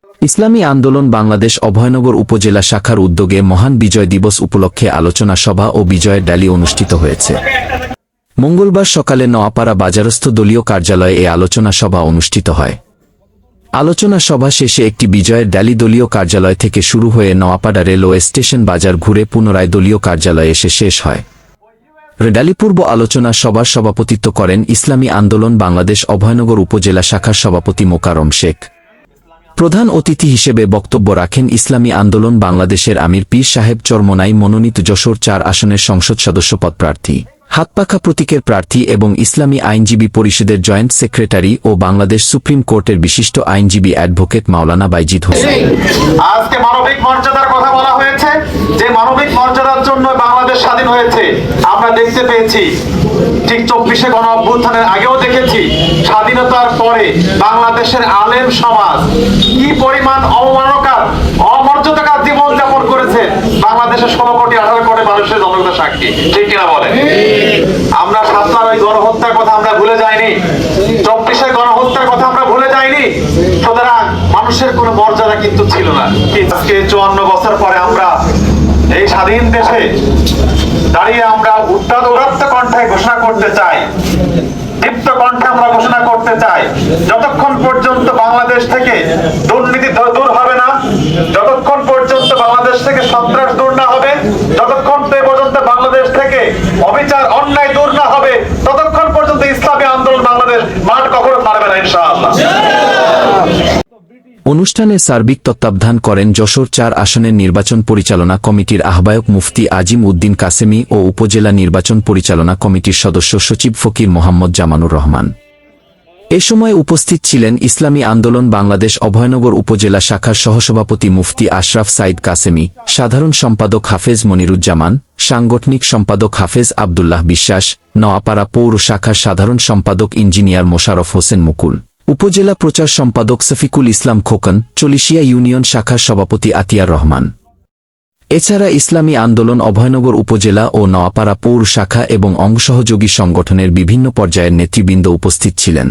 ইসলামী আন্দোলন বাংলাদেশ অভয়নগর উপজেলা শাখার উদ্যোগে মহান বিজয় দিবস উপলক্ষে আলোচনা সভা ও বিজয়ের র্যালি অনুষ্ঠিত হয়েছে। মঙ্গলবার সকালে নোয়াপাড়া বাজারস্থ দলীয় কার্যালয়ে এ আলোচনা সভা অনুষ্ঠিত হয়। আলোচনা সভা শেষে একটি বিজয়ের র্যালি দলীয় কার্যালয় থেকে শুরু হয়ে নোয়াপাড়া রেলওয়ে স্টেশন বাজার ঘুরে পুনরায় দলীয় কার্যালয়ে এসে শেষ হয়। র্যালিপূর্ব আলোচনা সভার সভাপতিত্ব করেন ইসলামী আন্দোলন বাংলাদেশ অভয়নগর উপজেলা শাখার সভাপতি মোকাররম শেখ। প্রধান অতিথি হিসেবে বক্তব্য রাখেন ইসলামী আন্দোলন বাংলাদেশের আমির পীর সাহেব চরমোনাই মনোনীত যশোর ৪ আসনের সংসদ সদস্য পদ প্রার্থী, হাতপাখা প্রতীকের প্রার্থী এবং ইসলামী আইনজীবী পরিষদের জয়েন্ট সেক্রেটারি ও বাংলাদেশ সুপ্রিম কোর্টের বিশিষ্ট আইনজীবী অ্যাডভোকেট মাওলানা বাইজিদ হোসেন। আজকে মানবিক মর্যাদার কথা বলা হয়েছে, যে মানবিক মর্যাদার জন্য বাংলাদেশ স্বাধীন হয়েছে। আমরা দেখতে পেয়েছি ঠিক ২৪শে গণ অভ্যুত্থানের আগেও দেখেছি, স্বাধীনতার পরে বাংলাদেশের আলেম সমাজ কি পরিমাণ অবমাননার অমর্যাদাকার জীবন যাপন করেছে। বাংলাদেশের ১৬ কোটি ১৮ কোটি মানুষের জনগণের সাক্ষী, ঠিক কিনা বলেন? আমরা ৭র ওই গণহত্যার কথা আমরা ভুলে যাইনি, ২৪শে গণহত্যার কথা আমরা ভুলে যাইনি। সুতরাং মানুষের কোনো মর্যাদা কিন্তু ছিল না। আজকে ৫৪ বছর পরে আমরা এই স্বাধীন দেশে দাঁড়িয়ে আমরা উদাত্ত কণ্ঠে ঘোষণা করতে চাই, দীপ্ত কণ্ঠে আমরা ঘোষণা করতে চাই, যতক্ষণ পর্যন্ত বাংলাদেশ থেকে দুর্নীতি দূর হবে না, যতক্ষণ পর্যন্ত বাংলাদেশ থেকে সন্ত্রাস দূর না হবে, যতক্ষণ পর্যন্ত বাংলাদেশ থেকে অবিচার অন্যায় দূর না হবে, ততক্ষণ পর্যন্ত ইসলামী আন্দোলন বাংলাদেশ মাঠ কখনো পারবে না ইনশাআল্লাহ। অনুষ্ঠানে সার্বিক তত্ত্বাবধান করেন যশোর ৪ আসনের নির্বাচন পরিচালনা কমিটির আহ্বায়ক মুফতি আজিম উদ্দিন কাসেমি ও উপজেলা নির্বাচন পরিচালনা কমিটির সদস্য সচিব ফকির মোহাম্মদ জামানুর রহমান। এ সময় উপস্থিত ছিলেন ইসলামী আন্দোলন বাংলাদেশ অভয়নগর উপজেলা শাখার সহসভাপতি মুফতি আশরাফ সাইদ কাসেমি, সাধারণ সম্পাদক হাফেজ মনিরুজ্জামান, সাংগঠনিক সম্পাদক হাফেজ আবদুল্লাহ বিশ্বাস, নোয়াপাড়া পৌর শাখার সাধারণ সম্পাদক ইঞ্জিনিয়ার মোশাররফ হোসেন মুকুল, উপজেলা প্রচার সম্পাদক সফিকুল ইসলাম খোকন, চলিশিয়া ইউনিয়ন শাখার সভাপতি আতিয়ার রহমান। এছাড়া ইসলামী আন্দোলন অভয়নগর উপজেলা ও নোয়াপাড়া পৌর শাখা এবং অঙ্গসহযোগী সংগঠনের বিভিন্ন পর্যায়ের নেতৃবৃন্দ উপস্থিত ছিলেন।